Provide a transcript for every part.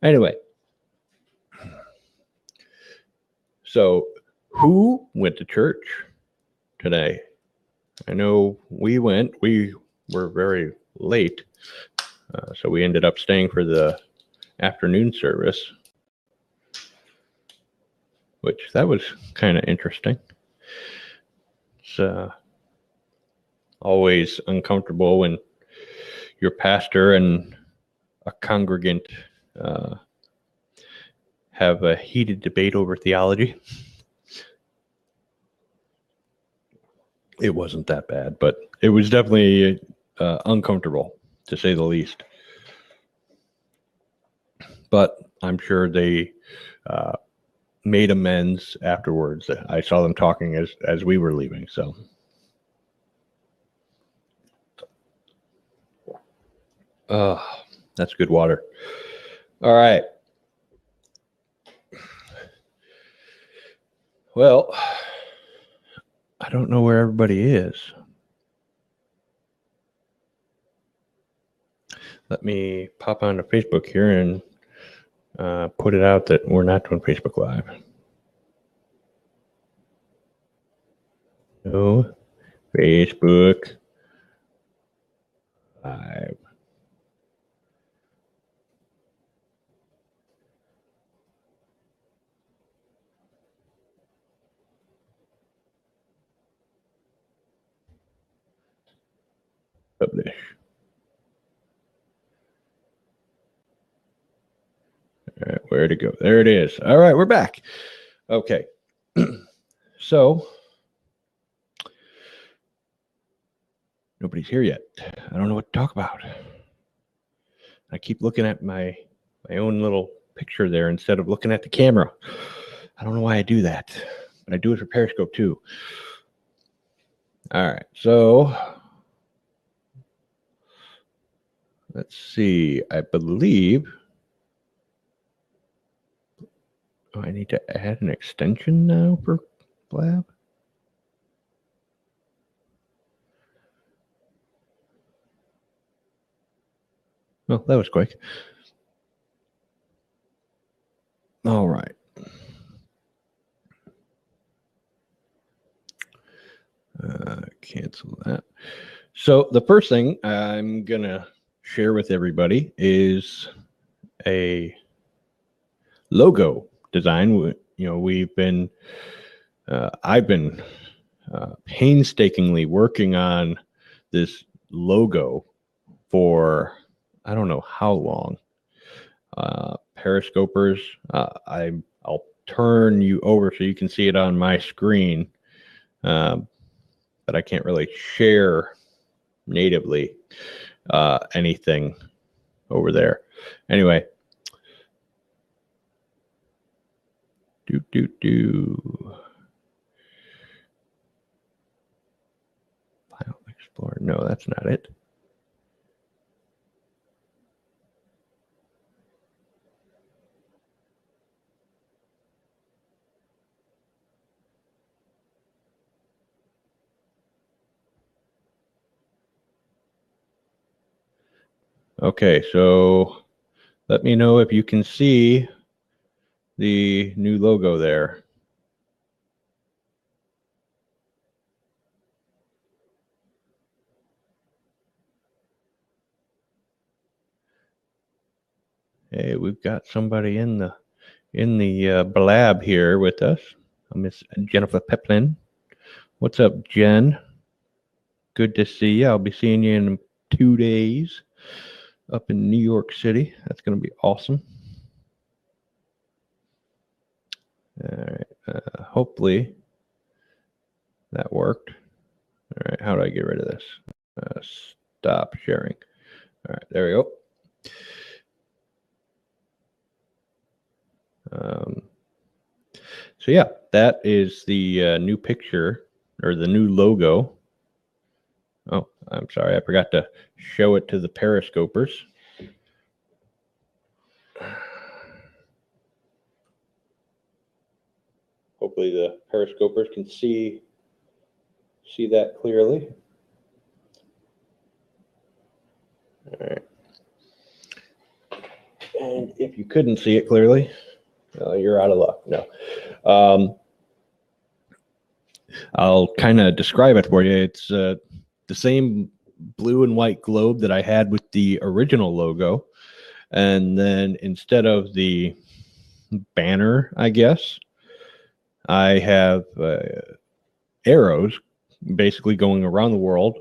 Anyway, so who went to church today? I know we went. We were very late, so we ended up staying for the afternoon service, which that was kind of interesting. It's always uncomfortable when your pastor and a congregant have a heated debate over theology. It wasn't that bad, but it was definitely uncomfortable, to say the least. But I'm sure they made amends afterwards. I saw them talking as we were leaving. So, that's good water. All right. Well, I don't know where everybody is. Let me pop onto Facebook here and put it out that we're not doing Facebook Live. No, Facebook Live. Publish. All right, where to go? There it is. All right, we're back. Okay. So, nobody's here yet. I don't know what to talk about. I keep looking at my own little picture there instead of looking at the camera. I don't know why I do that, but I do it for Periscope too. All right, so let's see. I believe I need to add an extension now for Blab. Well, that was quick. All right. Cancel that. So the first thing I'm going to share with everybody is a logo design. I've been painstakingly working on this logo for I don't know how long. Periscopers, I'll turn you over so you can see it on my screen, but I can't really share natively anything over there. Anyway, File Explorer. No, that's not it. Okay, so let me know if you can see the new logo there. Hey, we've got somebody in the Blab here with us. Miss Jennifer Peplin. What's up, Jen? Good to see you. I'll be seeing you in 2 days up in New York City. That's going to be awesome. All right. Hopefully that worked. All right. How do I get rid of this? Stop sharing. All right. There we go. So yeah, that is the new picture or the new logo. Oh, I'm sorry. I forgot to show it to the Periscopers. Hopefully the Periscopers can see that clearly. All right. And if you couldn't see it clearly, you're out of luck. No. I'll kind of describe it for you. It's the same blue and white globe that I had with the original logo. And then instead of the banner, I guess, I have arrows basically going around the world,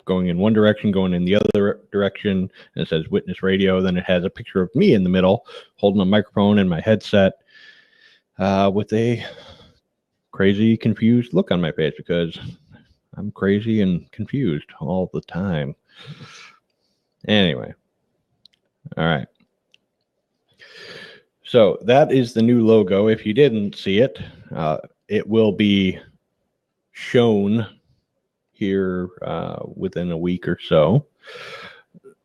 going in one direction, going in the other direction. And it says Witness Radio. Then it has a picture of me in the middle, holding a microphone and my headset, with a crazy, confused look on my face because I'm crazy and confused all the time. Anyway. All right. So that is the new logo. If you didn't see it, it will be shown here within a week or so.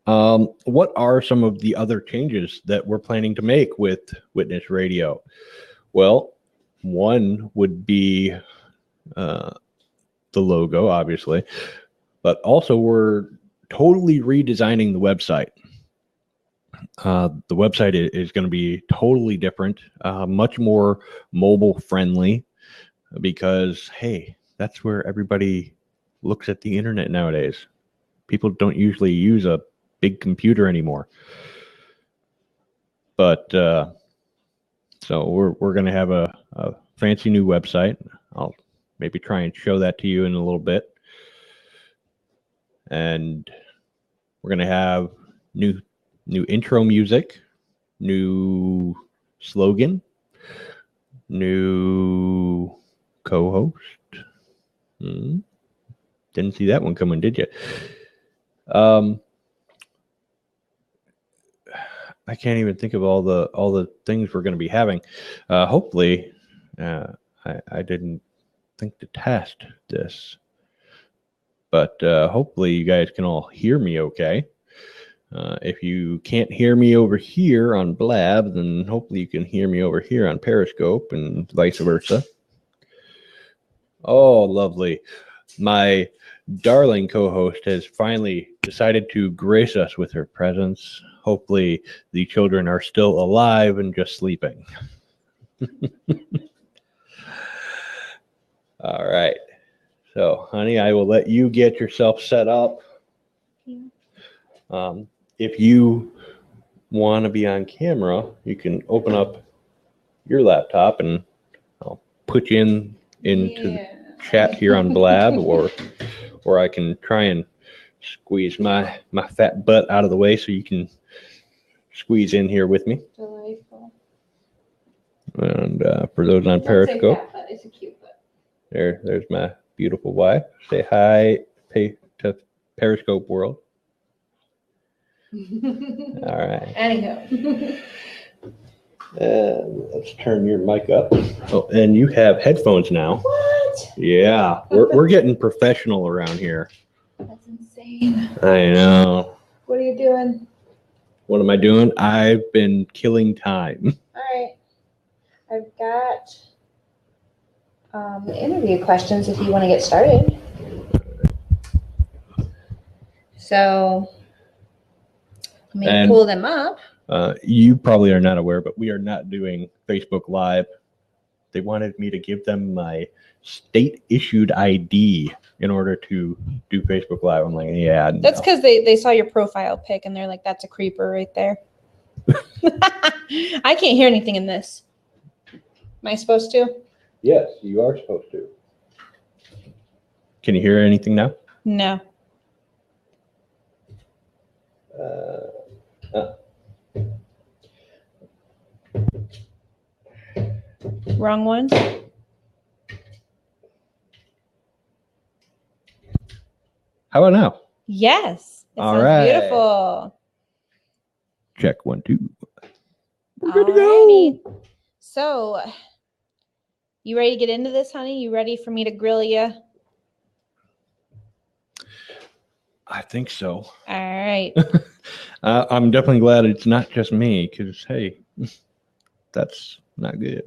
What are some of the other changes that we're planning to make with Witness Radio? Well, one would be the logo, obviously, but also we're totally redesigning the website. The website is going to be totally different, much more mobile friendly, because, hey, that's where everybody looks at the internet nowadays. People don't usually use a big computer anymore. But so we're going to have a fancy new website. I'll maybe try and show that to you in a little bit. And we're going to have new intro music, new slogan, new co-host. Didn't see that one coming, did you? I can't even think of all the things we're going to be having. Hopefully, I didn't think to test this, but hopefully you guys can all hear me okay. If you can't hear me over here on Blab, then hopefully you can hear me over here on Periscope and vice versa. Oh, lovely. My darling co-host has finally decided to grace us with her presence. Hopefully the children are still alive and just sleeping. All right. So, honey, I will let you get yourself set up. Yeah. If you want to be on camera, you can open up your laptop and I'll put you into the chat here on Blab, or I can try and squeeze my fat butt out of the way so you can squeeze in here with me. Delightful. And for those on Periscope, fat butt, it's a cute butt. There's my beautiful wife. Say hi to Periscope world. All right. Anywho. Let's turn your mic up. Oh, and you have headphones now. What? Yeah, we're getting professional around here. That's insane. I know. What are you doing? What am I doing? I've been killing time. All right. I've got interview questions if you want to get started. So let me pull them up. You probably are not aware, but we are not doing Facebook Live. They wanted me to give them my state-issued ID in order to do Facebook Live. I'm like, yeah. That's because they saw your profile pic and they're like, that's a creeper right there. I can't hear anything in this. Am I supposed to? Yes, you are supposed to. Can you hear anything now? No. Wrong one. How about now? Yes. It All sounds right. beautiful. Check 1, 2. We're Alrighty. good to go. So, you ready to get into this, honey? You ready for me to grill you? I think so. All right. I'm definitely glad it's not just me because, hey, that's not good.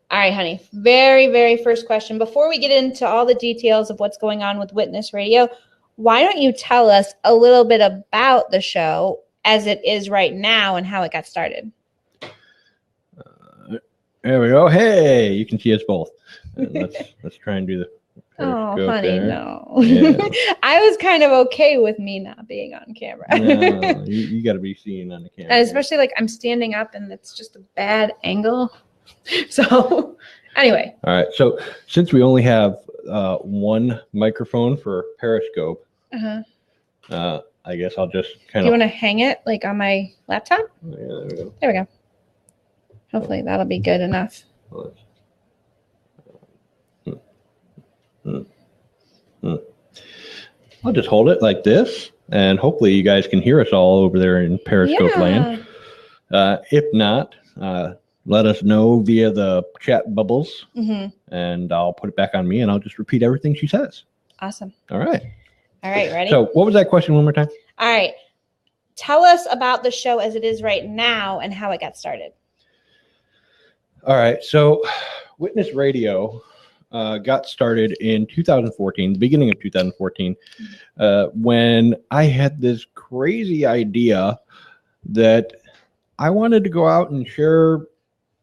All right, honey. Very, very first question. Before we get into all the details of what's going on with Witness Radio, why don't you tell us a little bit about the show as it is right now and how it got started. There we go. Hey, you can see us both. Let's try and do the Oh, periscope honey, there. no. Yeah. I was kind of okay with me not being on camera. No, you got to be seen on the camera. And especially like I'm standing up and it's just a bad angle. So anyway. All right. So since we only have one microphone for periscope, I guess I'll just kind Do you of. want to hang it like on my laptop? Yeah, there we go. There we go. Hopefully that'll be good enough. I'll just hold it like this, and hopefully you guys can hear us all over there in Periscope land. If not, let us know via the chat bubbles, and I'll put it back on me, and I'll just repeat everything she says. Awesome. All right. All right, ready? So what was that question one more time? All right. Tell us about the show as it is right now and how it got started. All right. So Witness Radio got started in 2014, the beginning of 2014, when I had this crazy idea that I wanted to go out and share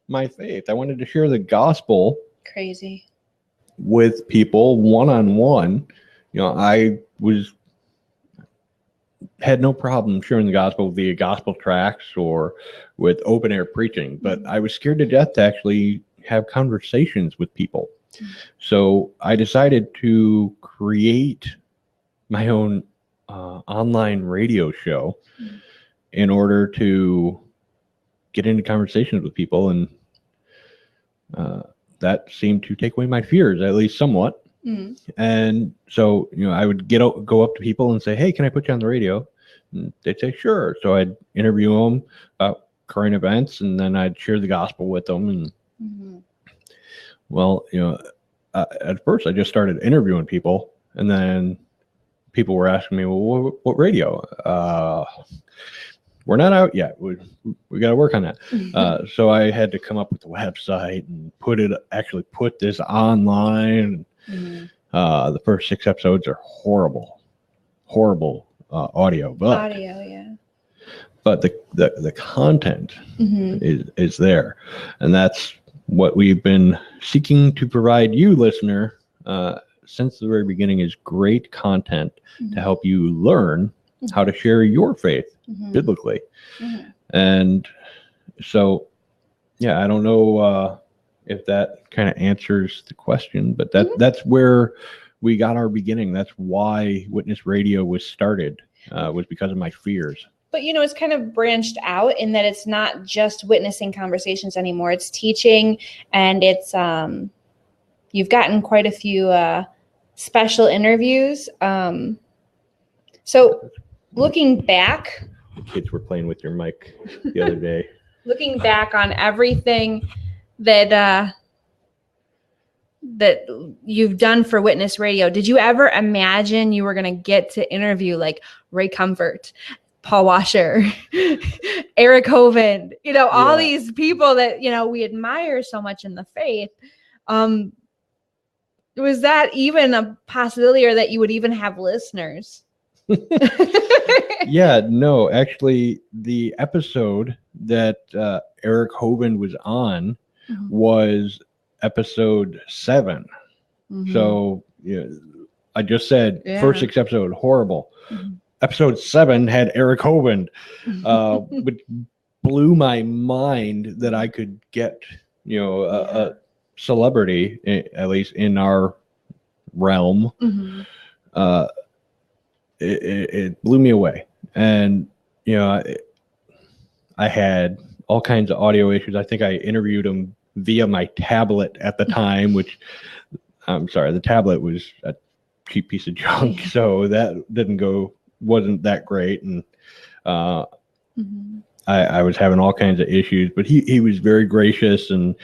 my faith. I wanted to share the gospel Crazy. with people one-on-one. You know, I had no problem sharing the gospel via gospel tracts or with open air preaching, but I was scared to death to actually have conversations with people. So I decided to create my own online radio show in order to get into conversations with people, and that seemed to take away my fears, at least somewhat. And so, you know, I would go up to people and say, "Hey, can I put you on the radio?" And they'd say, "Sure." So I'd interview them about current events, and then I'd share the gospel with them. And well, you know, at first I just started interviewing people, and then people were asking me, "Well, what radio?" We're not out yet. We got to work on that. So I had to come up with a website and put this online. The first 6 episodes are horrible audio, but the content is there, and that's what we've been seeking to provide you, listener, since the very beginning, is great content to help you learn how to share your faith biblically. And so, yeah, I don't know if that kind of answers the question, but that's where we got our beginning. That's why Witness Radio was started, was because of my fears. But, you know, it's kind of branched out in that it's not just witnessing conversations anymore. It's teaching, and it's you've gotten quite a few special interviews. So looking back, the kids were playing with your mic the other day. Looking back on everything that you've done for Witness Radio, did you ever imagine you were going to get to interview like Ray Comfort, Paul Washer, Eric Hovind, you know, all these people that, you know, we admire so much in the faith? Was that even a possibility, or that you would even have listeners? Yeah, no, actually the episode that Eric Hovind was on was episode 7. So I just said first 6 episodes horrible. Episode 7 had Eric Hovind, which blew my mind that I could get, you know, a celebrity, at least in our realm. It blew me away. And, you know, I had all kinds of audio issues. I think I interviewed him via my tablet at the time, which, I'm sorry, the tablet was a cheap piece of junk. So that wasn't that great. And I was having all kinds of issues, but he was very gracious and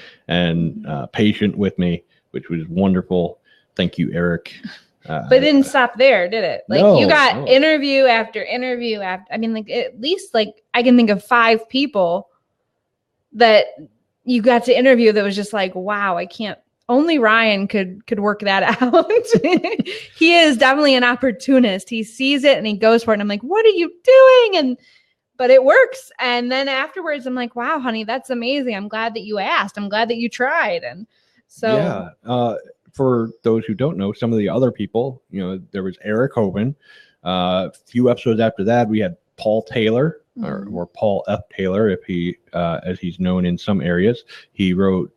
patient with me, which was wonderful. Thank you, Eric. But it didn't stop there, did it? Like, no, you got interview after interview after. I mean, like, at least like I can think of 5 people that you got to interview that was just like, wow, I can't. Only Ryan could work that out. He is definitely an opportunist. He sees it and he goes for it. And I'm like, what are you doing? And but it works. And then afterwards, I'm like, wow, honey, that's amazing. I'm glad that you asked. I'm glad that you tried. And so, yeah. For those who don't know, some of the other people, there was Eric Hovind. A few episodes after that, we had Paul Taylor, or Paul F. Taylor, if he, as he's known in some areas. He wrote,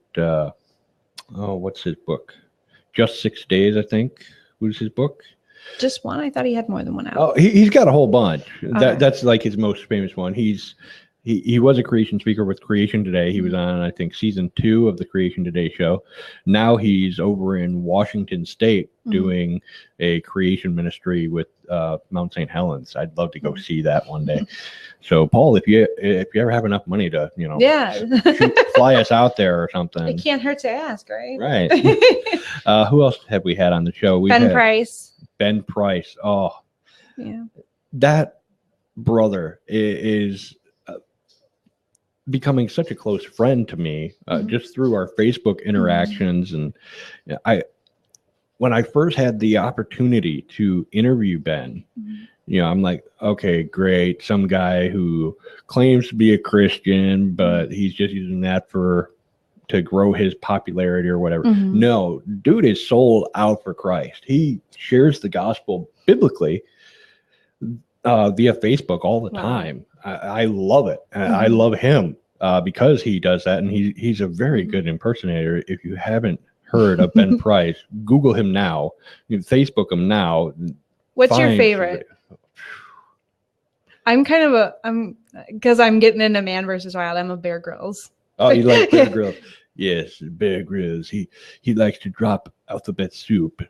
what's his book? Just 6 Days, I think, was his book. Just one? I thought he had more than one out. Oh, he's got a whole bunch. Okay. That's like his most famous one. He was a creation speaker with Creation Today. He was on, I think, season 2 of the Creation Today show. Now he's over in Washington State doing a creation ministry with Mount St. Helens. I'd love to go see that one day. So, Paul, if you ever have enough money to, fly us out there or something. It can't hurt to ask, right? Right. Who else have we had on the show? Ben Price. Ben Price. Oh, yeah. That brother is becoming such a close friend to me, just through our Facebook interactions. And when I first had the opportunity to interview Ben, I'm like, okay, great. Some guy who claims to be a Christian, but he's just using that to grow his popularity or whatever. No, dude is sold out for Christ. He shares the gospel biblically via Facebook all the time. I love it. I love him because he does that, and he's a very good impersonator. If you haven't heard of Ben Price, Google him now. You can Facebook him now. What's your favorite? I'm because I'm getting into Man vs. Wild. I'm a Bear Grylls. Oh, you like Bear Grylls? Yes, Bear Grylls. He likes to drop alphabet soup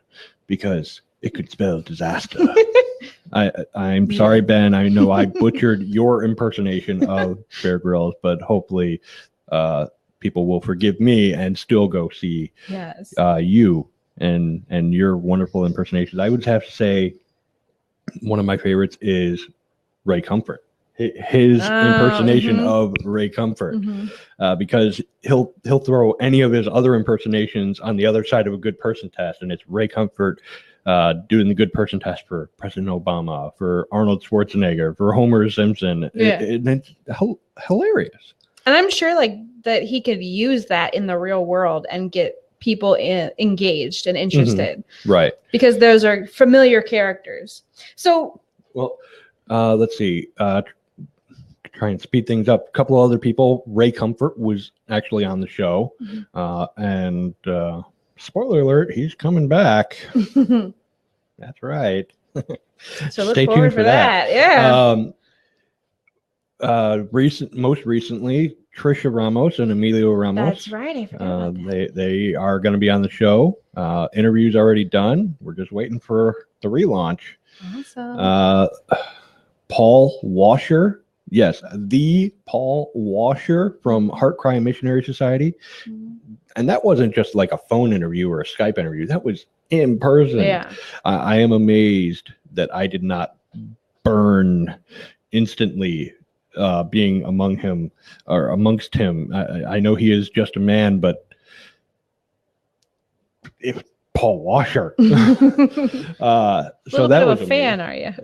because it could spell disaster. I'm sorry, Ben. I know I butchered your impersonation of Bear Grylls, but hopefully people will forgive me and still go see you and your wonderful impersonations. I would have to say one of my favorites is Ray Comfort. His impersonation of Ray Comfort, because he'll throw any of his other impersonations on the other side of a good person test, and it's Ray Comfort doing the good person test for President Obama, for Arnold Schwarzenegger, for Homer Simpson. It's hilarious. And I'm sure that he could use that in the real world and get people engaged and interested, right? Because those are familiar characters. So, well, let's see. Try and speed things up. A couple of other people. Ray Comfort was actually on the show, and spoiler alert, he's coming back. That's right. So look forward for that. Yeah. Most recently, Trisha Ramos and Emilio Ramos. That's right. I forgot about that. They are going to be on the show. Interviews already done. We're just waiting for the relaunch. Awesome. Paul Washer. Yes, the Paul Washer from Heart Cry Missionary Society. And that wasn't just like a phone interview or a Skype interview. That was in person. Yeah. I am amazed that I did not burn instantly being among him or amongst him. I know he is just a man, but if Paul Washer. So that was a fan, are you?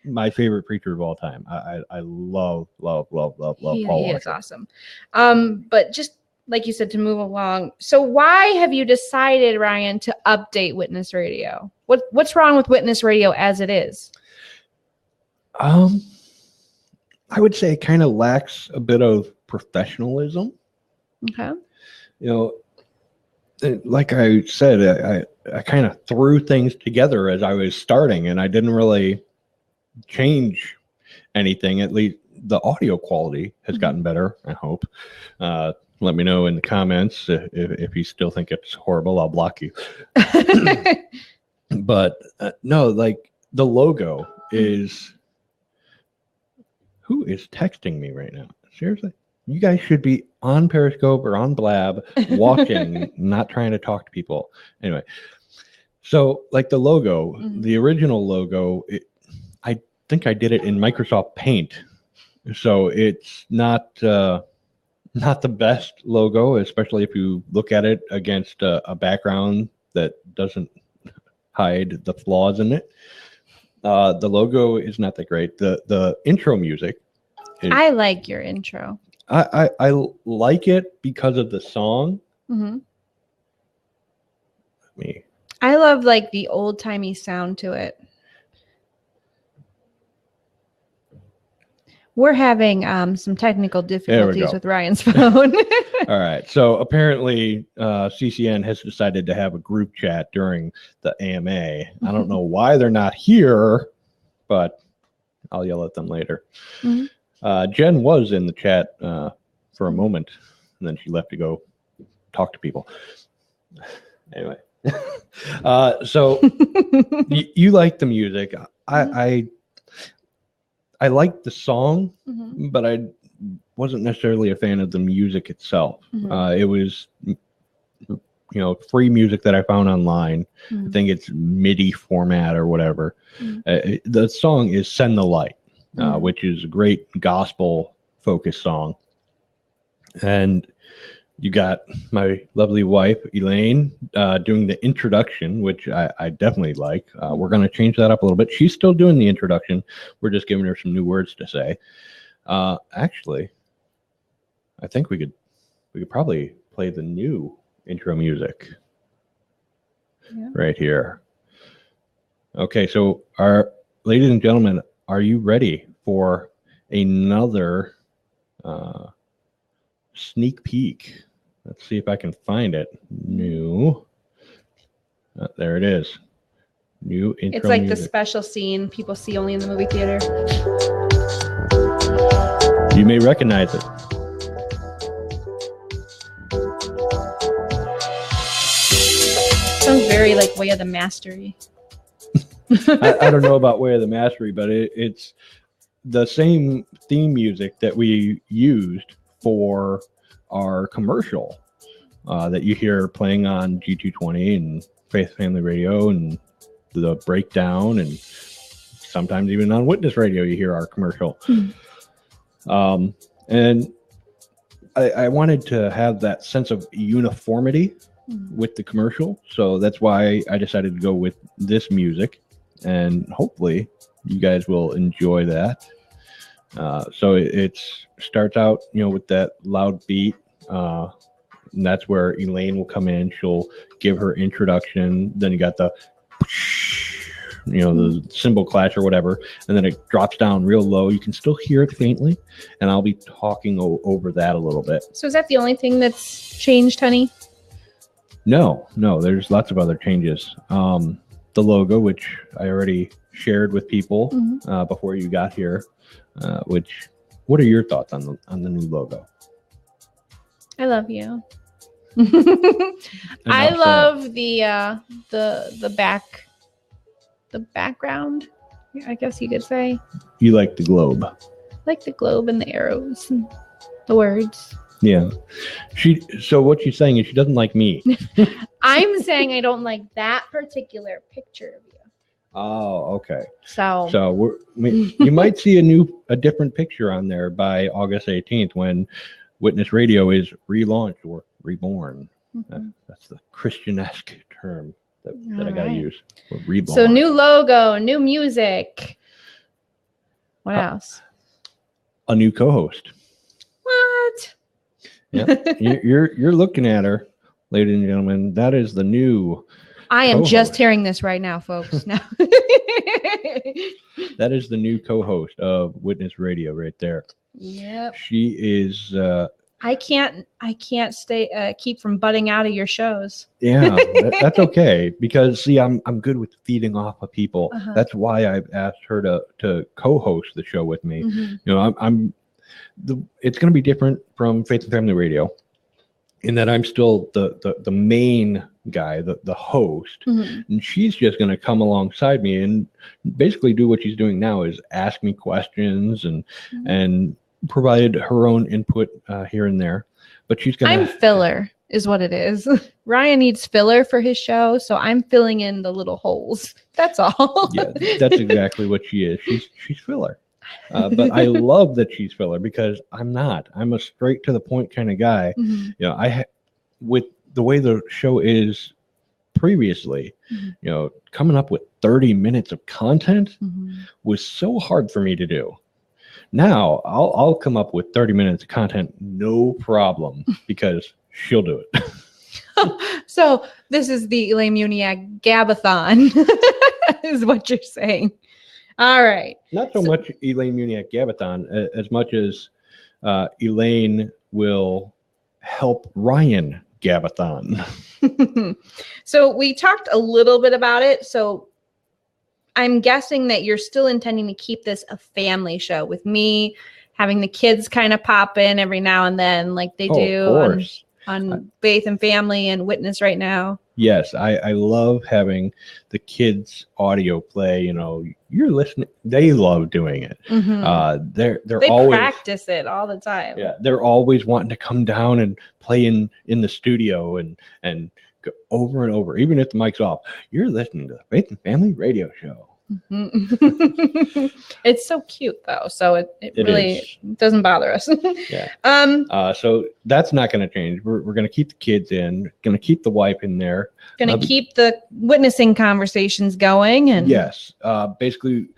My favorite preacher of all time. I love Paul Washer. He is awesome. But just like you said, to move along. So why have you decided, Ryan, to update Witness Radio? What's wrong with Witness Radio as it is? I would say it kind of lacks a bit of professionalism. Okay. Like I said, I kind of threw things together as I was starting, and I didn't really change anything. At least the audio quality has gotten better, I hope. Let me know in the comments if you still think it's horrible. I'll block you. But no, like the logo is... Who is texting me right now? Seriously? You guys should be on Periscope or on Blab watching, not trying to talk to people. Anyway, so like the logo, the original logo, I think I did it in Microsoft Paint. So it's not the best logo, especially if you look at it against a background that doesn't hide the flaws in it. The logo is not that great. The intro music. I like your intro. I like it because of the song. Mm-hmm. Me. I love like the old timey sound to it. We're having some technical difficulties with Ryan's phone. All right. So apparently CCN has decided to have a group chat during the AMA. I don't know why they're not here, but I'll yell at them later. Mm-hmm. Jen was in the chat for a moment, and then she left to go talk to people. Anyway. So you like the music. I liked the song, mm-hmm. but I wasn't necessarily a fan of the music itself. Mm-hmm. It was, free music that I found online. Mm-hmm. I think it's MIDI format or whatever. Mm-hmm. The song is "Send the Light," mm-hmm. which is a great gospel-focused song. And you got my lovely wife, Elaine, doing the introduction, which I definitely like. We're going to change that up a little bit. She's still doing the introduction. We're just giving her some new words to say. Actually, I think we could probably play the new intro music right here. Okay, so ladies and gentlemen, are you ready for another sneak peek? Let's see if I can find it. New. There it is. New intro. It's like music. The special scene people see only in the movie theater. You may recognize it. Sounds very like Way of the Mastery. I don't know about Way of the Mastery, but it's the same theme music that we used for our commercial that you hear playing on G220 and Faith Family Radio and the breakdown, and sometimes even on Witness Radio you hear our commercial. Mm-hmm. And I wanted to have that sense of uniformity with the commercial, so that's why I decided to go with this music, and hopefully you guys will enjoy that. So it starts out, with that loud beat, and that's where Elaine will come in. She'll give her introduction. Then you got the, the cymbal clash or whatever, and then it drops down real low. You can still hear it faintly, and I'll be talking over that a little bit. So is that the only thing that's changed, honey? No, there's lots of other changes. The logo, which I already shared with people before you got here. What are your thoughts on the new logo? I love you. I love the background, I guess you could say. You like the globe. I like the globe and the arrows and the words. Yeah. So what she's saying is she doesn't like me. I'm saying I don't like that particular picture of you. Oh, okay. So you might see a different picture on there by August 18th when Witness Radio is relaunched or reborn. Mm-hmm. That's the Christian-esque term that I got to use. Reborn. So new logo, new music. What else? A new co-host. What? Yeah, you're looking at her, ladies and gentlemen. That is the new. I am just hearing this right now, folks. No. That is the new co-host of Witness Radio right there. Yep. She is. I can't keep from butting out of your shows. Yeah, that's okay, because see, I'm good with feeding off of people. Uh-huh. That's why I've asked her to co-host the show with me. Mm-hmm. It's going to be different from Faith and Family Radio in that I'm still the main guy, the host, mm-hmm. and she's just going to come alongside me and basically do what she's doing now, is ask me questions and provide her own input here and there. But she's going to... I'm filler is what it is. Ryan needs filler for his show, so I'm filling in the little holes. That's all. Yeah, that's exactly what she is. She's filler. But I love that she's filler, because I'm not. I'm a straight to the point kind of guy. Mm-hmm. With the way the show is previously, coming up with 30 minutes of content was so hard for me to do. Now I'll come up with 30 minutes of content, no problem, because she'll do it. So this is the Elaine Muniak Gabathon, is what you're saying. All right. Not so much Elaine Muniak Gabathon as much as Elaine will help Ryan Gabathon. So we talked a little bit about it. So I'm guessing that you're still intending to keep this a family show, with me having the kids kind of pop in every now and then, like they do on Faith and Family and Witness right now. Yes, I love having the kids' audio play. You're listening. They love doing it. They always practice it all the time. Yeah, they're always wanting to come down and play in the studio and go over and over, even if the mic's off. You're listening to the Faith and Family radio show. It's so cute though, so it really doesn't bother us. Yeah. So that's not going to change. We're going to keep the kids in, going to keep the wife in there, going to keep the witnessing conversations going. And yes, basically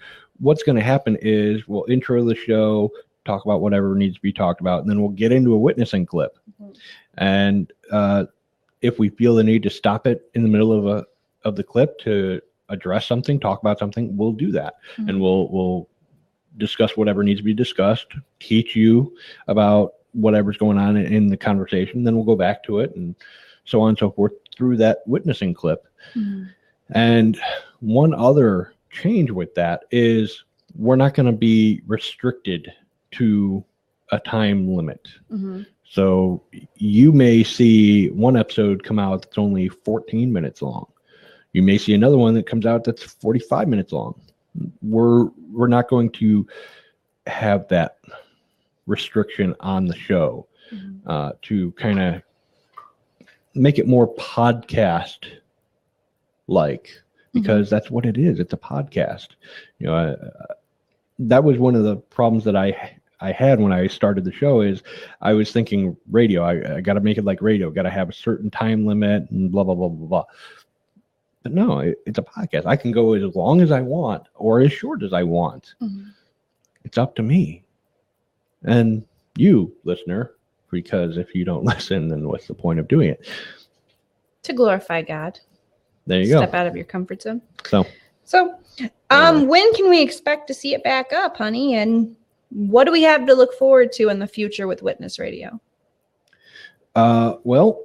what's going to happen is we'll intro the show, talk about whatever needs to be talked about, and then we'll get into a witnessing clip. And if we feel the need to stop it in the middle of the clip to address something, talk about something, we'll do that. And we'll discuss whatever needs to be discussed, teach you about whatever's going on in the conversation. Then we'll go back to it and so on and so forth through that witnessing clip. And one other change with that is we're not going to be restricted to a time limit. So you may see one episode come out that's only 14 minutes long. You may see another one that comes out that's 45 minutes long. We're not going to have that restriction on the show to kind of make it more podcast like, because that's what it is. It's a podcast. That was one of the problems that I had when I started the show. Is I was thinking radio. I got to make it like radio. Got to have a certain time limit and blah blah blah blah blah. But no, it's a podcast. I can go as long as I want or as short as I want. It's up to me and you, listener, because if you don't listen, then what's the point of doing it? To glorify God. There you go. Step out of your comfort zone. So when can we expect to see it back up, honey? And what do we have to look forward to in the future with Witness Radio? Well,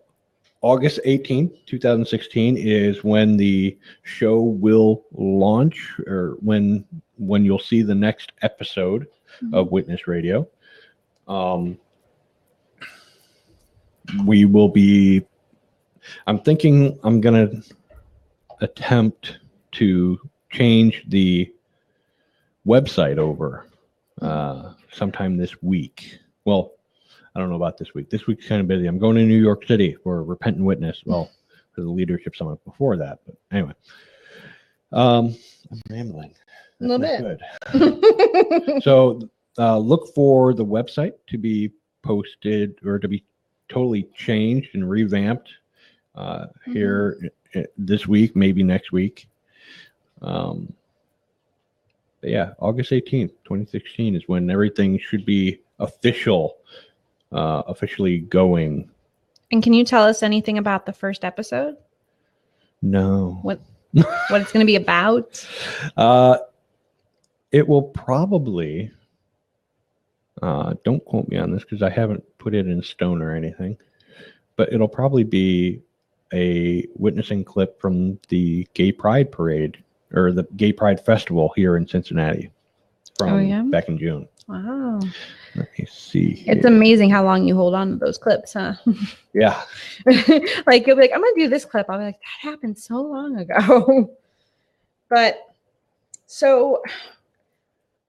August 18th, 2016 is when the show will launch, or when you'll see the next episode of Witness Radio. We will be, I'm thinking I'm going to attempt to change the website over sometime this week. Well, I don't know about this week. This week's kind of busy. I'm going to New York City for Repentant Witness. Well, for the leadership summit before that. But anyway, I'm rambling. A little bit. Good. So look for the website to be posted or to be totally changed and revamped here this week, maybe next week. But yeah, August 18th, 2016 is when everything should be officially going. And can you tell us anything about the first episode? No. What it's going to be about? It will probably, don't quote me on this because I haven't put it in stone or anything, but it'll probably be a witnessing clip from the Gay Pride Parade or the Gay Pride Festival here in Cincinnati from back in June. Wow. Let me see. It's amazing how long you hold on to those clips, huh? Yeah. Like you'll be like, I'm going to do this clip. I'll be like, that happened so long ago. But so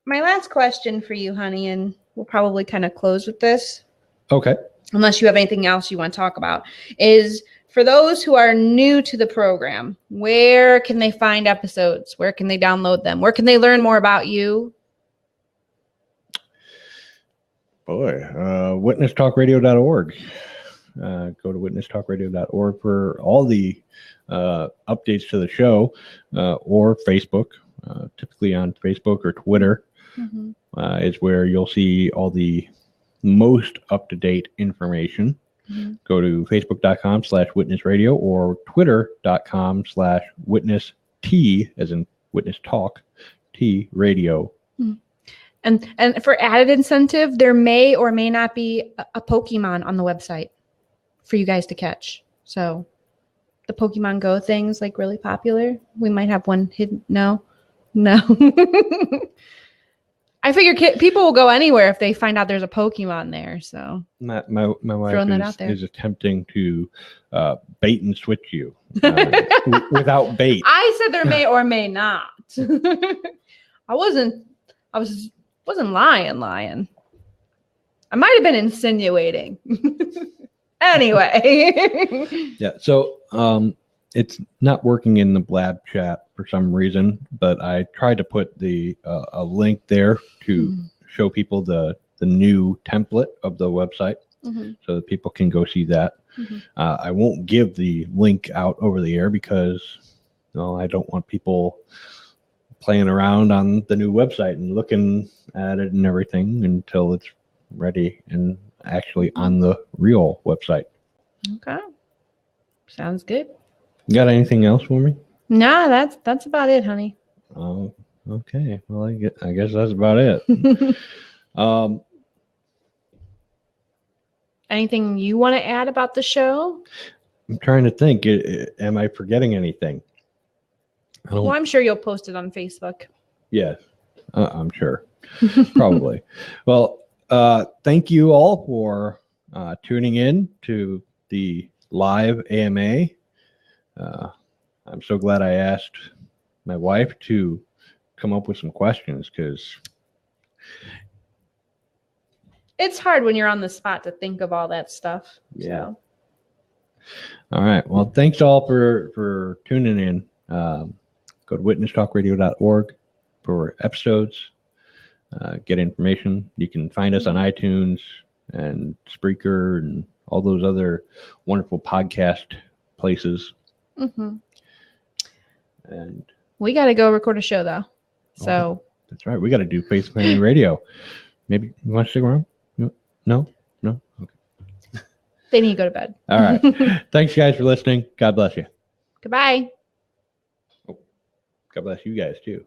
my last question for you, honey, and we'll probably kind of close with this. Okay. Unless you have anything else you want to talk about, is for those who are new to the program, where can they find episodes? Where can they download them? Where can they learn more about you? Boy, witnesstalkradio.org. Go to witnesstalkradio.org for all the updates to the show, or Facebook. Typically on Facebook or Twitter is where you'll see all the most up-to-date information. Go to facebook.com/witnessradio or twitter.com/witness T, as in witness talk, T radio. And for added incentive, there may or may not be a Pokemon on the website for you guys to catch. So the Pokemon Go thing's like really popular. We might have one hidden. No. I figure people will go anywhere if they find out there's a Pokemon there. So my wife is attempting to bait and switch you without bait. I said there may or may not. I wasn't lying. I might have been insinuating. Anyway. Yeah. So it's not working in the Blab chat for some reason, but I tried to put a link there to show people the new template of the website so that people can go see that. I won't give the link out over the air because I don't want people playing around on the new website and looking at it and everything until it's ready and actually on the real website. Okay. Sounds good. You got anything else for me? No, that's about it, honey. Oh, okay. Well, I guess that's about it. Anything you want to add about the show? I'm trying to think. Am I forgetting anything? Well, I'm sure you'll post it on Facebook. Yes, I'm sure. Probably. Well, thank you all for tuning in to the live AMA. I'm so glad I asked my wife to come up with some questions because it's hard when you're on the spot to think of all that stuff. Yeah. So. All right. Well, thanks all for tuning in. Go to witnesstalkradio.org for episodes. Get information. You can find us on iTunes and Spreaker and all those other wonderful podcast places. And we got to go record a show though. So that's right. We got to do Face Planning Radio. Maybe you want to stick around? No? Okay. They need to go to bed. All right. Thanks guys for listening. God bless you. Goodbye. God bless you guys too.